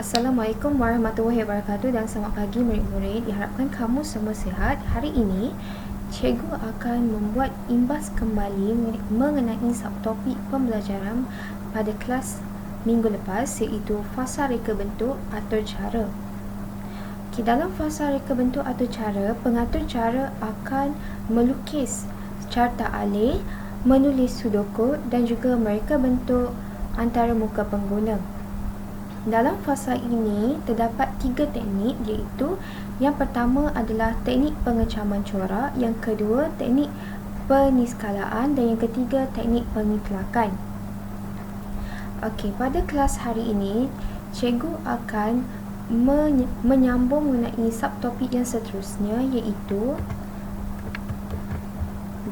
Assalamualaikum warahmatullahi wabarakatuh dan selamat pagi murid-murid. Diharapkan kamu semua sihat. Hari ini, cikgu akan membuat imbas kembali mengenai subtopik pembelajaran pada kelas minggu lepas, iaitu fasa reka bentuk atur cara. Dalam fasa reka bentuk atur cara, pengatur cara akan melukis carta alih, menulis sudoku dan juga mereka bentuk antara muka pengguna. Dalam fasa ini terdapat 3 teknik, iaitu yang pertama adalah teknik pengecaman corak, yang kedua teknik peniskalaan dan yang ketiga teknik pengitlakan. Okey, pada kelas hari ini cikgu akan menyambung mengenai subtopik yang seterusnya, iaitu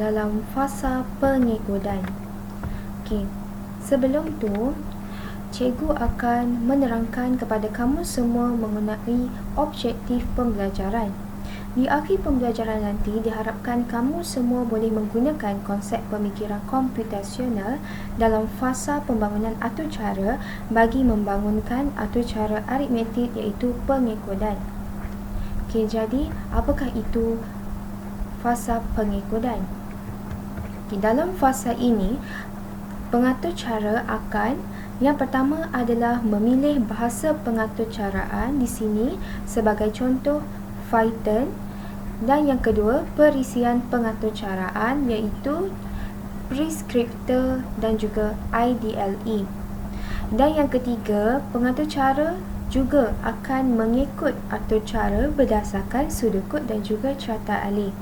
dalam fasa pengikutan. Okey, sebelum tu cikgu akan menerangkan kepada kamu semua mengenai objektif pembelajaran. Di akhir pembelajaran nanti, diharapkan kamu semua boleh menggunakan konsep pemikiran komputasional dalam fasa pembangunan atur cara bagi membangunkan atur cara aritmetik, iaitu pengikutan. Okey, jadi apakah itu fasa pengikutan? Okey, dalam fasa ini, pengatur cara akan yang pertama adalah memilih bahasa pengatur caraan di sini sebagai contoh Python, dan yang kedua perisian pengatur caraan iaitu prescriptor dan juga IDLE. Dan yang ketiga, pengatur cara juga akan mengikut atur cara berdasarkan sudut dan juga carta alih.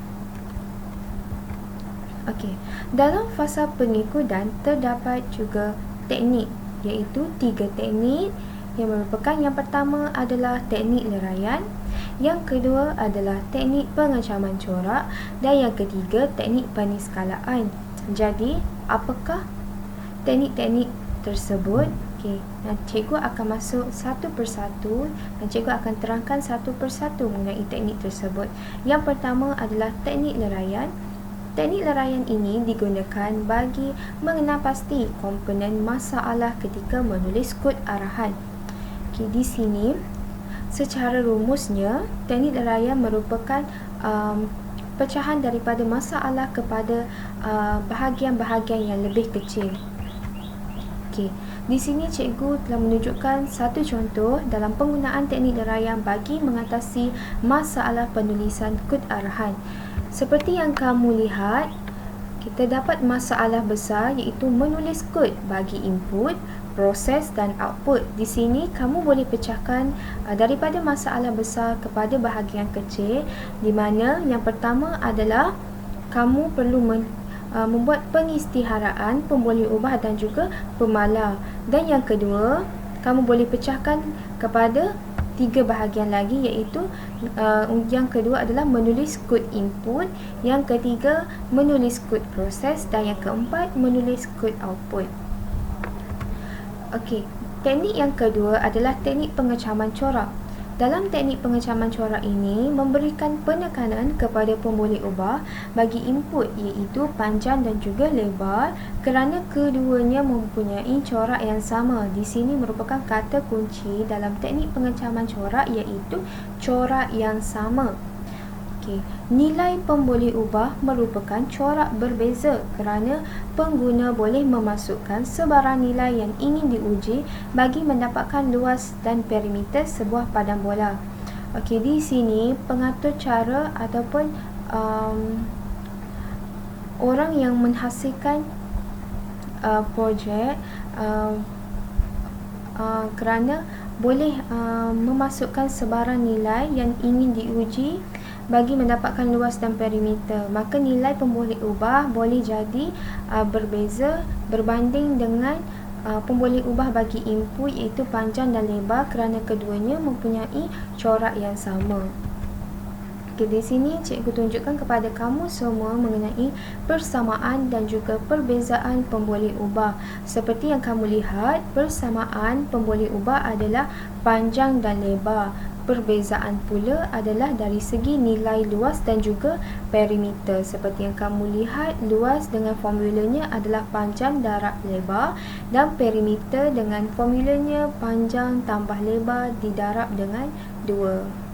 Okey, dalam fasa pengikutan terdapat juga teknik, iaitu 3 teknik yang merupakan yang pertama adalah teknik leraian, yang kedua adalah teknik pengecaman corak dan yang ketiga teknik peniskalaan. Jadi, apakah teknik-teknik tersebut? Okey, dan cikgu akan masuk satu persatu dan cikgu akan terangkan satu persatu mengenai teknik tersebut. Yang pertama adalah teknik leraian. Teknik leraian ini digunakan bagi mengenal pasti komponen masalah ketika menulis kod arahan. Okey, di sini secara rumusnya, teknik leraian merupakan pecahan daripada masalah kepada bahagian-bahagian yang lebih kecil. Okey, di sini cikgu telah menunjukkan satu contoh dalam penggunaan teknik leraian bagi mengatasi masalah penulisan kod arahan. Seperti yang kamu lihat, kita dapat masalah besar iaitu menulis kod bagi input, proses dan output. Di sini kamu boleh pecahkan daripada masalah besar kepada bahagian kecil, di mana yang pertama adalah kamu perlu membuat pengisytiharaan, pemboleh ubah dan juga pemalar. Dan yang kedua, kamu boleh pecahkan kepada 3 bahagian lagi, iaitu yang kedua adalah menulis kod input, yang ketiga menulis kod proses dan yang keempat menulis kod output. Okey, teknik yang kedua adalah teknik pengecaman corak. Dalam teknik pengecaman corak ini memberikan penekanan kepada pemboleh ubah bagi input, iaitu panjang dan juga lebar, kerana keduanya mempunyai corak yang sama. Di sini merupakan kata kunci dalam teknik pengecaman corak, iaitu corak yang sama. Okey, nilai pemboleh ubah merupakan corak berbeza kerana pengguna boleh memasukkan sebarang nilai yang ingin diuji bagi mendapatkan luas dan perimeter sebuah padang bola. Okey, di sini pengatur cara ataupun orang yang menghasilkan projek kerana boleh memasukkan sebarang nilai yang ingin diuji bagi mendapatkan luas dan perimeter. Maka nilai pemboleh ubah boleh jadi berbeza berbanding dengan pemboleh ubah bagi input, iaitu panjang dan lebar, kerana keduanya mempunyai corak yang sama. Okey, di sini cikgu tunjukkan kepada kamu semua mengenai persamaan dan juga perbezaan pemboleh ubah. Seperti yang kamu lihat, persamaan pemboleh ubah adalah panjang dan lebar. perbezaan pula adalah dari segi nilai luas dan juga perimeter. Seperti yang kamu lihat, luas dengan formulanya adalah panjang darab lebar, dan perimeter dengan formulanya panjang tambah lebar didarab dengan 2.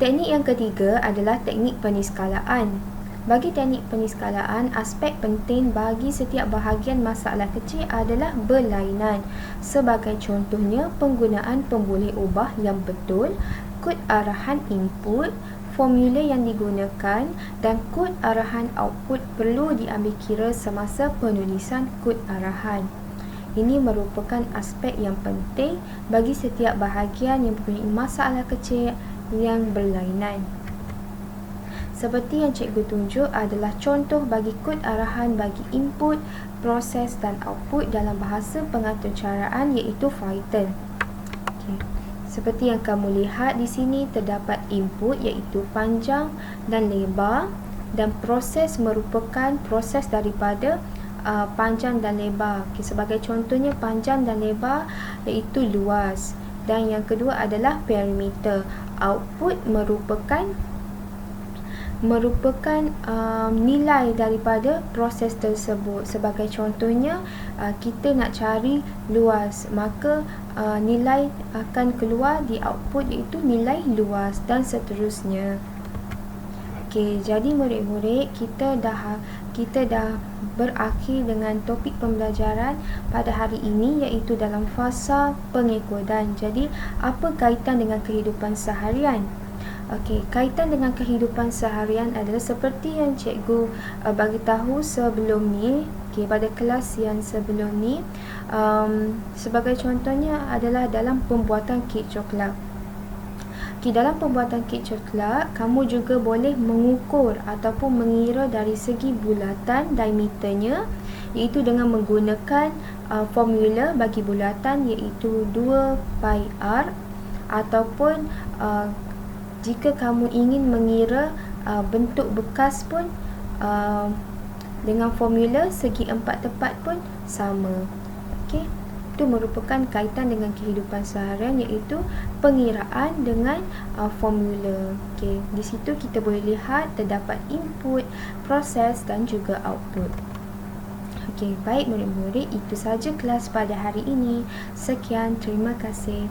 Teknik yang ketiga adalah teknik peniskalaan. Bagi teknik peniskalaan, aspek penting bagi setiap bahagian masalah kecil adalah berlainan. Sebagai contohnya, penggunaan pemboleh ubah yang betul, kod arahan input, formula yang digunakan, dan kod arahan output perlu diambil kira semasa penulisan kod arahan. Ini merupakan aspek yang penting bagi setiap bahagian yang mempunyai masalah kecil yang berlainan. Seperti yang cikgu tunjuk adalah contoh bagi kod arahan bagi input, proses dan output dalam bahasa pengaturcaraan iaitu Python. Seperti yang kamu lihat di sini, terdapat input iaitu panjang dan lebar, dan proses merupakan proses daripada panjang dan lebar. Sebagai contohnya, panjang dan lebar iaitu luas. Dan yang kedua adalah perimeter. Output merupakan nilai daripada proses tersebut. Sebagai contohnya, kita nak cari luas, maka nilai akan keluar di output iaitu nilai luas, dan seterusnya. Okey, jadi murid-murid, kita dah berakhir dengan topik pembelajaran pada hari ini iaitu dalam fasa pengekodan. Jadi, apa kaitan dengan kehidupan seharian? Okey, kaitan dengan kehidupan seharian adalah seperti yang cikgu bagi tahu sebelum ni. Okey, pada kelas yang sebelum ni, sebagai contohnya adalah dalam pembuatan kek coklat. Okey, dalam pembuatan kek coklat, kamu juga boleh mengukur ataupun mengira dari segi bulatan diameternya, iaitu dengan menggunakan formula bagi bulatan iaitu 2 pi r, ataupun jika kamu ingin mengira bentuk bekas pun dengan formula segi 4 tepat pun sama. Okey, itu merupakan kaitan dengan kehidupan seharian iaitu pengiraan dengan formula. Okey, di situ kita boleh lihat terdapat input, proses dan juga output. Okey, baik murid-murid, itu saja kelas pada hari ini. Sekian, terima kasih.